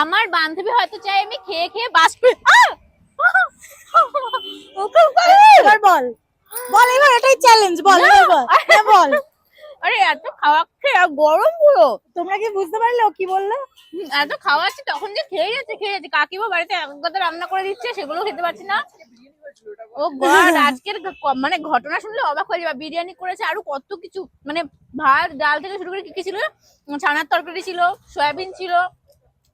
আমার বান্ধবী হয়তো চাই আমি খেয়ে খেয়ে বাস এবার বল বল, এবার এটাই চ্যালেঞ্জ, বল এবার বল, হ্যাঁ বল। আরে এত খাওয়া খেয়ে আর গরম পুরো। তোমরা কি বুঝতে পারলে ও কি বললো? এত খাওয়াচ্ছে তখন যে খেয়ে যাচ্ছে কাকিমা বাড়িতে এক কথা রান্না করে দিচ্ছে সেগুলো খেতে পারছি না। ও গড, আজকের মানে ঘটনা শুনলে অবাক হয়ে যাবে। বিরিয়ানি করেছে, আরো কত কিছু, মানে ভাত ডাল থেকে শুরু করে কি কি ছিল, ছানার তরকারি ছিল, সয়াবিন ছিল,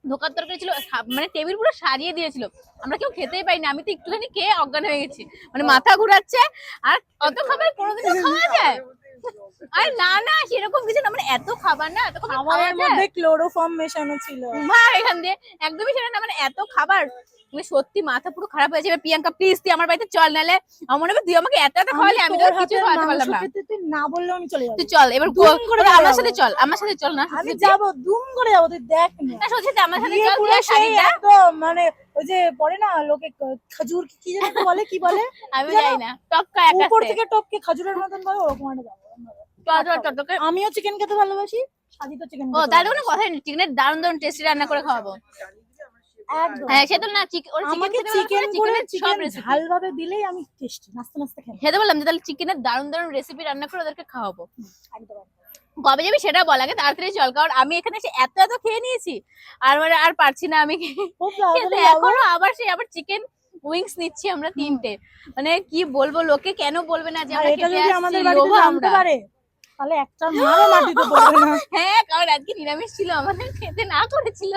ধোকার তরকারি ছিল, মানে টেবিল পুরো সারিয়ে দিয়েছিল। আমরা কেউ খেতেই পাইনি, আমি তো একটুখানি খেয়ে অজ্ঞান হয়ে গেছি, মানে মাথা ঘুরাচ্ছে। আর অত খাবার কোনোদিনও খাওয়া যায়? আরে না না, সেরকম কিছু না, মানে এত খাবার না, এত খাবার খাওয়া খাবারের মধ্যে ক্লোরোফর্ম মেশানো ছিল। মা এখান দিয়ে একদমই সেটা না, মানে এত খাবার, মানে সত্যি মাথা পুরো খারাপ হয়ে যাবে। প্রিয়াঙ্কা প্লিজ তুই আমার বাড়িতে চল, নালে আমার মনে হবে তুই আমাকে এত এত খাওয়ালি, আমি তো কিছু খাওয়াতে পারলাম না। তুই না বললেও আমি চলে যাবো। তুই চল এবার দুম করে আমার সাথে চল, আমার সাথে চল না, আমি যাবো, দুম করে যাবো, তুই দেখ না সত্যি আমার সাথে গিয়ে চল, পুরো তুই সেই শাড়িটা একদম মানে ওই যে পরে না লোকে খাজুর কি যেন একটা বলে, কি বলে আমি জানি না, টপকা উপর একাছে থেকে টপকে খাজুরের মতন বলে, ওরকম একটা যাবো। চল চল চল তোকে। আমিও চিকেন খেতে ভালোবাসি, সাজি তো চিকেন ও তাহলে কোনো কথাই নেই, চিকেনের দারুণ দারুণ টেস্টি রান্না করে খাওয়াবো। একদম। হ্যাঁ সে তো না, আমাকে চিকেন করে চিকেন ঝাল ভাবে দিলেই আমি টেস্টি নাস্তা নাস্তা খাই। খেতে বললাম যে তাহলে চিকেনের দারুণ দারুণ রেসিপি রান্না করে ওদেরকে খাওয়াবো। একদম কবে যাবি সেটা বল আগে, তাড়াতাড়ি চল, কারণ আমি এখানে এসে এত এত খেয়ে নিয়েছি আর মানে আর পারছি না আমি খুব খেতে। এখনো আবার চিকেন উইংস নিচ্ছি আমরা 3টে, মানে কি বলবো, লোকে কেন বলবে না যে আমরা এটা খেতে যদি আসছি, আমাদের বাড়িতে লোভা জানতে আমরা। পারে তাহলে একটা মারও মাটিতে পড়বে না। হ্যাঁ কারণ আজকে নিরামিষ ছিল, আমাদের খেতে না করেছিল,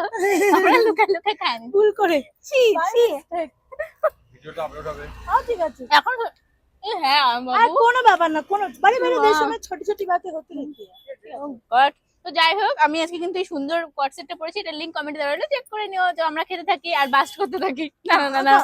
আমরা লুকা লুকা খাইনি ভুল করে। ছি ছি। ভিডিওটা আপলোড হবে। ঠিক আছে, এখন হ্যাঁ আর বাবু কোনো ব্যাপার না, কোনো বাড়ি বাড়ি দেশ সময় ছোট ছোট বাতে হতে লিখি। God, তো যাই হোক আমি আজকে কিন্তু এই সুন্দর কোয়ার্ড সেটটা পরেছি, এটা লিংক কমেন্টে দেওয়া হলো, চেক করে নিও, যে আমরা খেতে থাকি আর বাস্ট করতে থাকি। না না না না,